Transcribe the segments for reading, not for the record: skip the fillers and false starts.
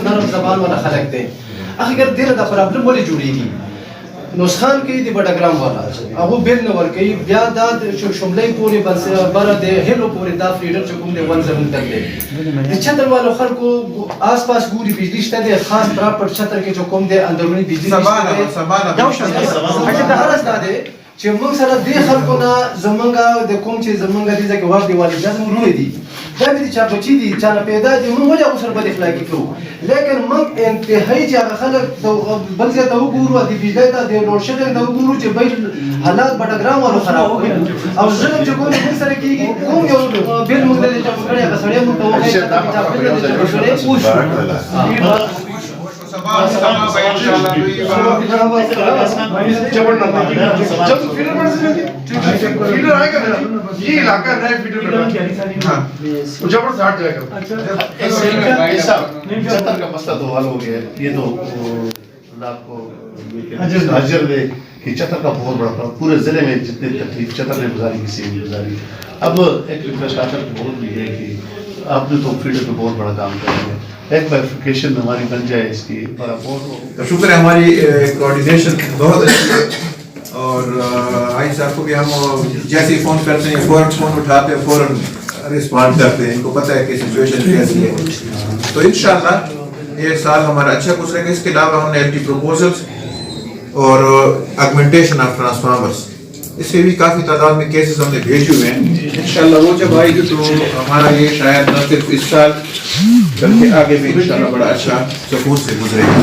نرم زبان والا خلق دی اگر دیر دا پرابلم ولې جوړیږي نسخان کې د بټګرام والا هغه بیل نه ورکوي بیا دا شملې پورې بس بره د هلو پورې دا فریډم چې کوم دی ون زمون تک دی د چتر والو خلکو آس پاس ګوري بجلی شته دی خاص پراپر چتر کې چې کوم دی اندرونی بجلی شته دا هر څه دی چې موږ سره د خلکو نه زمونږه د کوم چې زمونږه دي ځکه واک دی والدین زموږ لوی دي دا به چا بچی دي چا نه پیدا دي موږ ولې اوسر بد اخلاقی کوو لیکن موږ انتهایی چې هغه خلک بل ځای ته وګورو د بجلی ته د لوډ شیډینګ ته وګورو چې بل حالات بټګرام والو خراب وي او ظلم چې کوم موږ سره کیږي کوم یو بیل موږ دې چې پکړیا غسړې موږ ته وایي چې بیل دې چې پکړې پوښ چتر کا بہت بڑا پورے ضلع میں جتنے تکلیف چتر نے گزاری کسی نے گزاری. اب ایک ریکویسٹ آخر بہت بھی ہے کہ آپ نے تو فیلڈ پہ بہت بڑا کام کر رہے ہیں, ایک ویریفیکیشن ہماری بن جائے اس کی. بہت شکر ہے, ہماری کوآرڈینیشن بہت اچھی ہے اور آئی صاحب کو بھی ہم جیسے ہی فون کرتے ہیں فوراً فون اٹھاتے ہیں, فوراً رسپانڈ کرتے ہیں, ان کو پتہ ہے کہ سچویشن کیسی ہے. تو انشاءاللہ یہ سال ہمارا اچھا گزرے گا. اس کے علاوہ ہم نے ایل ٹی پروپوزلس اور آگمنٹیشن آف ٹرانسفارمرس اس سے بھی کافی تعداد میں کیسز ہم نے بھیجے ہوئے ہیں. انشاءاللہ وہ جب آئے گی تو ہمارا یہ شاید نہ صرف اس سال بلکہ آگے بھی انشاءاللہ بڑا اچھا سکون سے گزرے گا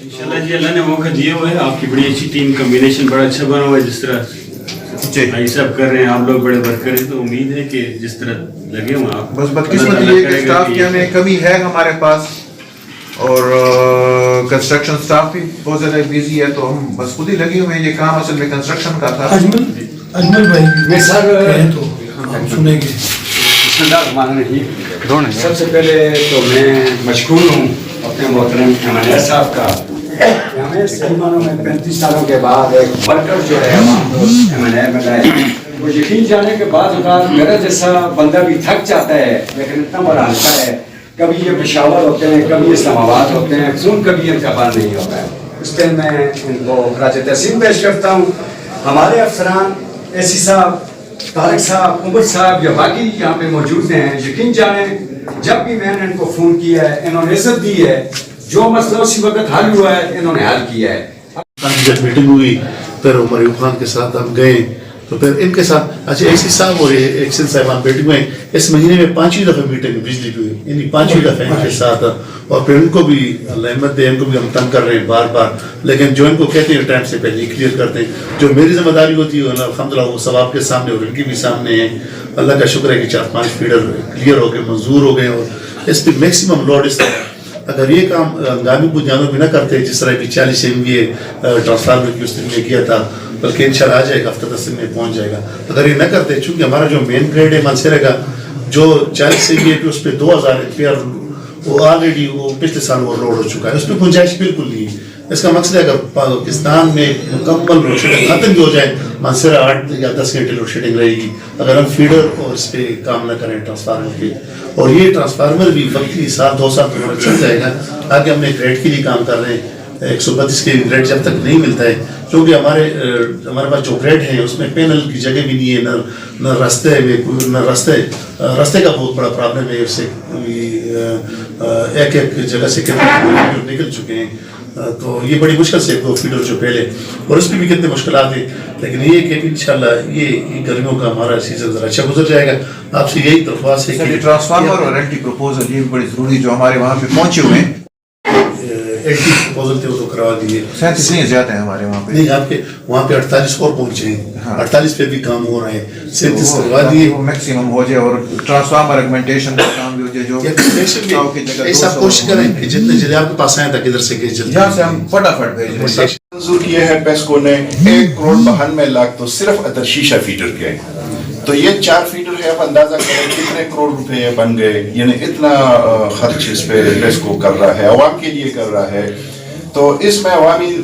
انشاءاللہ. جی اللہ نے موقع دیا ہوا ہے, آپ کی بڑی اچھی ٹیم کمبینیشن بڑا اچھا بنا ہوا ہے. جس طرح بھائی صاحب کر رہے ہیں, آپ لوگ بڑے ورکر ہیں, تو امید ہے کہ جس طرح لگے ہوں آپ. بس بدقسمتی یہ کہ اسٹاف کی ہمیں کمی ہے ہمارے پاس اور کنسٹرکشن سٹاف بھی بہت زیادہ بیزی ہے, تو ہم بس خود ہی لگے ہوئے ہیں. یہ کام اصل میں کنسٹرکشن کا تھا. اجمل بھائی میں سر تو ہم سنیں گے. سب سے پہلے تو میں مشکور ہوں اپنے محترم ایم صاحب کا. ہمیں صحیح معنوں میں 35 سالوں کے بعد ایک ورکر جو ہے ایم وہ یقین جانے کے بعد اوقات میرا جیسا بندہ بھی تھک جاتا ہے, لیکن اتنا بڑا ہلکا ہے. کبھی یہ پشاور ہوتے ہیں, کبھی اسلام آباد ہوتے ہیں, فون کبھی ان کا بار نہیں ہوتا ہے. اس پہ میں ان کو خراج تحسین پیش کرتا ہوں. ہمارے افسران ایسی صاحب, طارق صاحب, عمر صاحب یا باقی یہاں پہ موجود ہیں, یقین جانیں جب بھی میں نے ان کو فون کیا ہے انہوں نے عزت دی ہے. جو مسئلہ اسی وقت حل ہوا ہے انہوں نے حل کیا ہے. جب میٹنگ ہوئی پھر عمر ایوب خان کے ساتھ ہم گئے, تو پھر ان کے ساتھ اچھا اے سی صاحب اور ایکسن صاحبان بیٹنگ میں اس مہینے میں 5ویں دفعہ میٹنگ بجلی کی ہوئی, یعنی 5ویں دفعہ ان کے ساتھ. اور پھر ان کو بھی اللہ احمد دے, ان کو بھی ہم تنگ کر رہے ہیں بار بار, لیکن جو ان کو کہتے ہیں ٹائم سے پہلے کلیئر کرتے ہیں. جو میری ذمہ داری ہوتی ہے الحمدللہ وہ سب آپ کے سامنے اور ان کی بھی سامنے ہے. اللہ کا شکر ہے کہ 4-5 فیڈر کلیئر ہو گئے, منظور ہو گئے, اور اس پہ میکسیمم لوڈ اس طرح اگر یہ کام ہنگامی بنیادوں پہ نہ کرتے جس طرح بھی 40 MVA ٹرانسفارمر کی اس دن میں کیا تھا, بلکہ انشاءاللہ آ جائے گا, ہفتہ 10 دن میں پہنچ جائے گا. اگر یہ نہ کرتے, چونکہ ہمارا جو مین گریڈ ہے مانسیرے کا جو 40 MVA پہ اس پہ 2000 ایمپیئر وہ آلریڈی وہ پچھلے سال وہ لوڈ ہو چکا ہے, اس پہ گنجائش بالکل نہیں ہے. اس کا مقصد ہے اگر پاکستان میں مکمل لوڈ شیڈنگ ختم بھی ہو جائے, مانسیرا 8 یا 10 گھنٹے لوڈ شیڈنگ رہے گی اگر ہم فیڈر اور اس پہ کام نہ کریں ٹرانسفارمر پہ. اور یہ ٹرانسفارمر بھی وقتی 1-2 سال تک چل جائے گا. آگے ہم نے گریڈ کے لیے کام کر رہے ہیں, 132 کے گریڈ جب تک نہیں ملتا ہے, کیونکہ ہمارے پاس جو گریڈ ہیں اس میں پینل کی جگہ بھی نہیں ہے, نہ راستے کا بہت بڑا پرابلم ہے. اس سے ایک جگہ سے کتنے نکل چکے ہیں, تو یہ بڑی مشکل سے 2 فیڈر جو پہلے, اور اس میں بھی کتنے مشکلات ہیں. لیکن یہ کہ انشاءاللہ یہ گرمیوں کا ہمارا سیزن ذرا اچھا گزر جائے گا. آپ سے یہی درخواست ہے کہ ٹرانسفارمر اور ایل ٹی پروپوزل یہ بھی بڑی ضروری جو ہمارے وہاں پہ پہنچے ہوئے ہیں. ایل ٹی پروپوزل تھے وہ تو کروا دیے, 37 نہیں زیادہ ہیں ہمارے وہاں پہ. نہیں آپ کے وہاں پہ 48 اور پہنچے ہیں, 48 پہ بھی کام ہو رہے ہیں, 37 کروا دیے. میکسیمم ہو جائے اور ٹرانسفارمر ایگمنٹیشن کا کام بھی ہو جائے. جو ایسا کوشش کریں کہ جتنے جلدی آپ کے پاس آئیں تاکہ ادھر سے کہ جلدی یہاں سے ہم فٹافٹ بھیج دیں. منظور کیے ہیں پیسکو نے 1,92 لاکھ تو صرف ادھر شیشہ فیڈر کے, تو یہ 4 فیڈر ہے. اب اندازہ کریں کتنے کروڑ روپے بن گئے, یعنی اتنا خرچ اس پہ پیسکو کر رہا ہے, عوام کے لیے کر رہا ہے. تو اس میں عوامی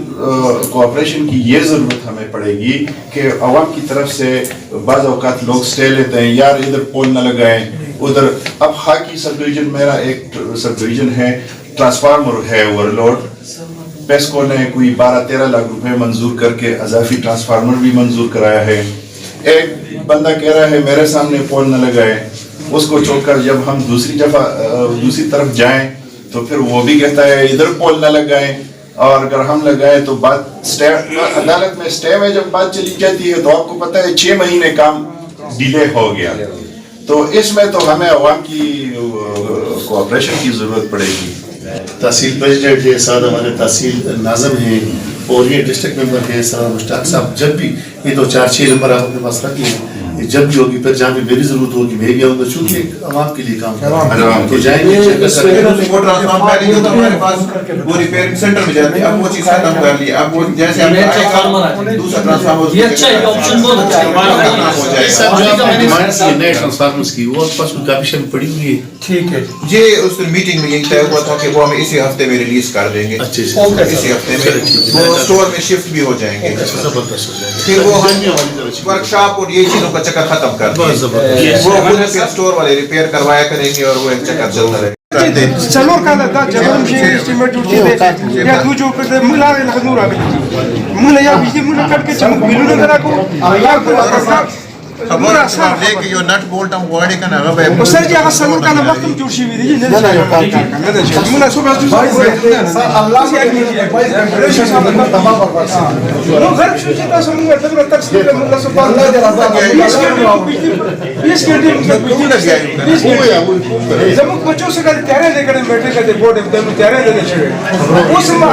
کوآپریشن کی یہ ضرورت ہمیں پڑے گی کہ عوام کی طرف سے بعض اوقات لوگ سٹے لیتے ہیں, یار ادھر پول نہ لگائیں, ادھر اب ہاکی سب ڈویژن میرا ایک سب ڈویژن ہے, ٹرانسفارمر ہے اوور لوڈ, پیسکو نے کوئی 12-13 لاکھ روپے منظور کر کے اضافی ٹرانسفارمر بھی منظور کرایا ہے. ایک بندہ کہہ رہا ہے میرے سامنے پول نہ لگائے, اس کو چھوڑ کر جب ہم دوسری طرف جائیں تو پھر وہ بھی کہتا ہے ادھر پول نہ لگائیں, اور اگر ہم لگائیں تو بات عدالت میں اسٹے میں جب بات چلی جاتی ہے تو آپ کو پتہ ہے 6 مہینے کام ڈیلے ہو گیا. تو اس میں تو ہمیں عوام کی کوآپریشن کی ضرورت پڑے گی. تحصیل پریزیڈنٹ ہے, ساتھ ہمارے تحصیل ناظم ہیں اور یہ ڈسٹرکٹ ممبر ہیں سلام مشتاق صاحب. جب بھی یہ تو 4-6 نمبر آپ اپنے پاس رکھیں, جب بھی ہوگی پھر جہاں پہ میری ضرورت ہوگی میں بھی آؤں گا, چونکہ ایک عوام کے لیے کام کریں تو جائیں گے. وہ ٹرانسفارمر پہلے جو تھا ہمارے پاس وہ ریپیئرنگ سینٹر میں جاتے, اب وہ چیز ختم کر لی. اب وہ جیسے ہم دوسرا ٹرانسفارمر یہ اچھا ہے, آپشن بہت اچھا ہے. سب جو آپ نے ڈیمانڈ کی نئے ٹرانسفارمرز کی وہ آپ پاس کوئی کاپی شاپی پڑی ہوئی ہے؟ ٹھیک ہے. یہ اس میٹنگ میں یہ طے ہوا تھا کہ وہ ہمیں اسی ہفتے میں ریلیز کر دیں گے. اچھا اسی ہفتے میں وہ اسٹور میں شفٹ بھی ہو جائیں گے. زبردست ہو جائے گا. پھر وہ ورک شاپ اور یہ چیزوں کا چکر ختم کر دیں. وہ خود پھر اسٹور والے ریپیئر کروایا کریں گے اور وہ ایک چکر چلتا رہے. چلو کالا دا جبرم شي استعمال جوړ دي یا دوجو په ملاره له نور راغلي موږ یا بيجي موږ کټ کې چې بیلونه دراکو یا کومه خبر لے کے جو نٹ بولٹ ہم وارڈ کا نہ غبے او سر جی هغه سلور کاله وخت هم جوړ شي دي نه نه نه موږ څو بس الله نو غرب شو چې تاسو موږ ته تفصیل موږ څه په الله دې راځي بیس کې زموږ بچو څنګه تیارې دې کړې بیٹھے کته بورډ دې تیارې دې شي اوس ما